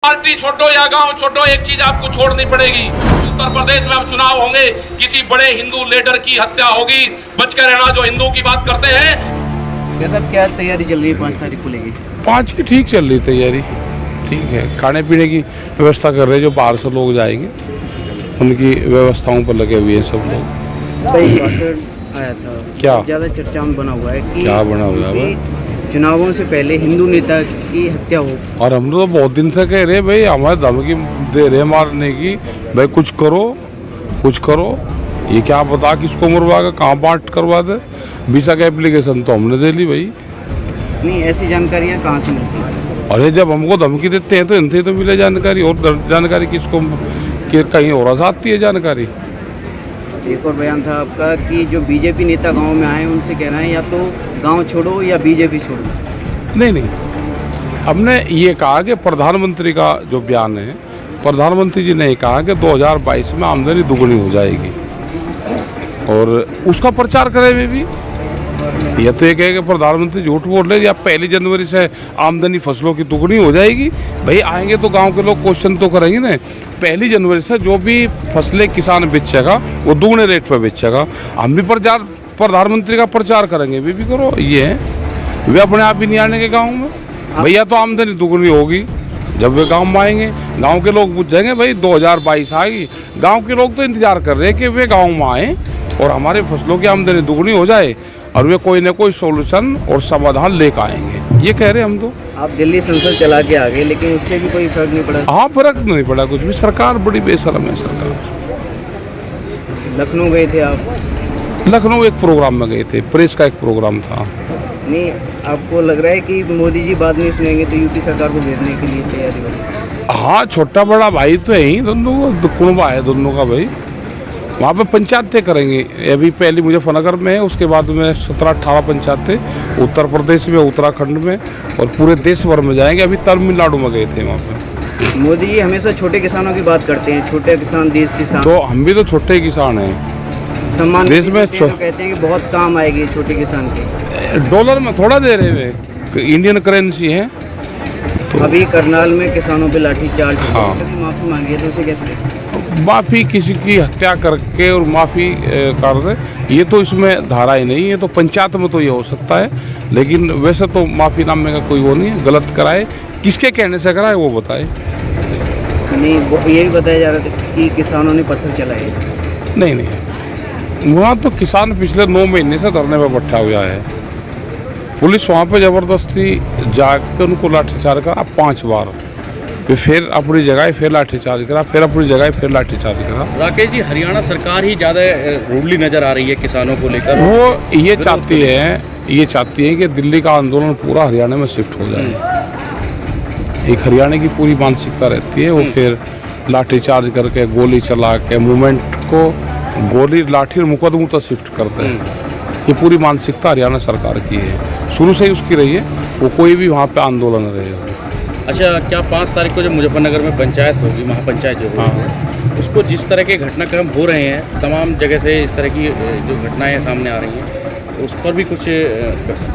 Party छोड़ो या गांव छोड़ो, एक चीज आपको छोड़नी पड़ेगी। उत्तर प्रदेश में अब चुनाव होंगे, किसी बड़े हिंदू लीडर की हत्या होगी, बच के रहना जो हिंदू की बात करते हैं। सब क्या तैयारी चल रही है 5 तारीख को लेगी? 5 की ठीक चल रही तैयारी, ठीक है। खाने पीने की व्यवस्था कर रहे हैं, जो बाहर से लोग जाएंगे उनकी व्यवस्थाओं पर लगे हुए हैं सब लोग। आया था क्या ज्यादा चर्चा में बना हुआ है कि क्या बना हुआ है? चुनावों से पहले हिंदू नेता की हत्या हो। और हम तो बहुत दिन से कह रहे भाई, हमारे धमकी दे रहे मारने की, भाई कुछ करो कुछ करो। ये क्या बता किसको मरवा के कहाँ बांट करवा दे। वीसा का एप्लीकेशन तो हमने दे ली भाई। नहीं, ऐसी जानकारियाँ कहाँ से मिलती हैं? अरे जब हमको धमकी देते हैं तो इनसे तो मिले जानकारी, और जानकारी किसको कहीं और आती है जानकारी। एक और बयान था आपका कि जो बीजेपी नेता गांव में आए उनसे कहना है या तो गांव छोड़ो या बीजेपी छोड़ो। नहीं, हमने ये कहा कि प्रधानमंत्री का जो बयान है, प्रधानमंत्री जी ने कहा कि 2022 में आमदनी दुगनी हो जाएगी और उसका प्रचार करें वे भी। यह तो ये कहे कि प्रधानमंत्री झूठ बोल रहे या 1 जनवरी से आमदनी फसलों की दुगनी हो जाएगी। भाई आएंगे तो गांव के लोग क्वेश्चन तो करेंगे ना। 1 जनवरी से जो भी फसलें किसान बेचेगा वो दुगने रेट पर बेचेगा। हम भी प्रधानमंत्री का प्रचार करेंगे, वे भी करो। ये है, वे अपने आप ही नहीं आने के गाँव में। भैया तो आमदनी दुगनी होगी जब वे गाँव में आएंगे। गाँव के लोग पूछ जाएंगे भाई 2022 आएगी। गाँव के लोग तो इंतजार कर रहे हैं कि वे गाँव में आए और हमारे फसलों की आमदनी दुगनी हो जाए और वे कोई ना कोई सोल्यूशन और समाधान लेकर आएंगे। ये कह रहे हम तो। आप दिल्ली संसद चला के आ गए, लेकिन उससे भी कोई फर्क नहीं पड़ा? हाँ, फर्क नहीं पड़ा कुछ भी। सरकार बड़ी बेशर्म है सरकार। लखनऊ गए थे आप? लखनऊ एक प्रोग्राम में गए थे, प्रेस का एक प्रोग्राम था। नहीं, आपको लग रहा है कि मोदी जी बाद में सुनेंगे तो यूपी सरकार को घेरने के लिए तैयारी होगी? हाँ, छोटा बड़ा भाई तो है ही दोनों का, कुनबा है दोनों का भाई। वहाँ पे पंचायतें करेंगे। अभी पहली मुजफ्फरनगर में है, उसके बाद में 17-18 पंचायतें उत्तर प्रदेश में, उत्तराखंड में और पूरे देश भर में जाएंगे। अभी तमिलनाडु में गए थे वहाँ पे। मोदी जी हमेशा छोटे किसानों की बात करते हैं, छोटे किसान देश किसान। तो हम भी तो छोटे किसान हैं। सम्मान देश में तो कहते हैं कि बहुत काम आएगी छोटे किसान के। डॉलर में थोड़ा दे रहे वे, इंडियन करेंसी है। तो अभी करनाल में किसानों पे लाठीचार्ज। हाँ, माफी मांगी है तो उसे कैसे देखते? माफ़ी किसी की हत्या करके और माफ़ी कर दे, ये तो इसमें धारा ही नहीं है। तो पंचायत में तो ये हो सकता है, लेकिन वैसे तो माफ़ी नामे का कोई वो नहीं है। गलत कराए, किसके कहने से कराए वो बताए। नहीं, वो यही बताया जा रहा था कि किसानों ने पत्थर चलाए। नहीं, वहाँ तो किसान पिछले 9 महीने से धरने पर बैठा हुआ है। पुलिस वहाँ पे ज़बरदस्ती जाकर उनको लाठीचार्ज करा 5 बार, फिर अपनी जगह फिर लाठीचार्ज करा, फिर अपनी जगह फिर लाठीचार्ज करा। राकेश जी, हरियाणा सरकार ही ज़्यादा रूडली नज़र आ रही है किसानों को लेकर। वो ये चाहती है कि दिल्ली का आंदोलन पूरा हरियाणा में शिफ्ट हो जाए। एक हरियाणा की पूरी मानसिकता रहती है। वो फिर लाठीचार्ज करके, गोली चला के मूवमेंट को गोली लाठी और मुकदमों तक शिफ्ट करते हैं। ये पूरी मानसिकता हरियाणा सरकार की है, शुरू से ही उसकी रही है। वो कोई भी वहाँ पे आंदोलन रहेगा। अच्छा, क्या 5 तारीख को जो मुजफ्फरनगर में पंचायत होगी, महापंचायत जो होगी, उसको जिस तरह के घटनाक्रम हो रहे हैं, तमाम जगह से इस तरह की जो घटनाएं सामने आ रही हैं, उस पर भी कुछ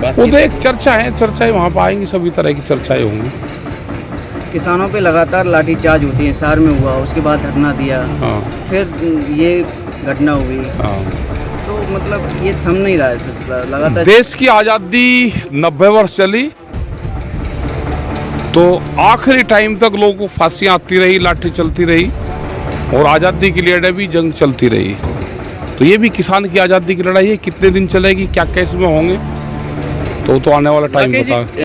बात? वो तो एक चर्चा है, चर्चाएं वहाँ पर आएंगी, सभी तरह की चर्चाएं होंगी। किसानों पे लगातार लाठीचार्ज होती है, सार में हुआ, उसके बाद धरना दिया। हाँ, फिर ये घटना हुई। हाँ, तो मतलब ये थम नहीं रहा है सिलसिला लगातार। देश की आज़ादी 90 वर्ष चली, तो आखिरी टाइम तक लोगों को फांसियाँ आती रही, लाठी चलती रही और आज़ादी की लड़ाई भी जंग चलती रही। तो ये भी किसान की आज़ादी की लड़ाई है। कितने दिन चलेगी, क्या केस में होंगे, तो आने वाला टाइम बता।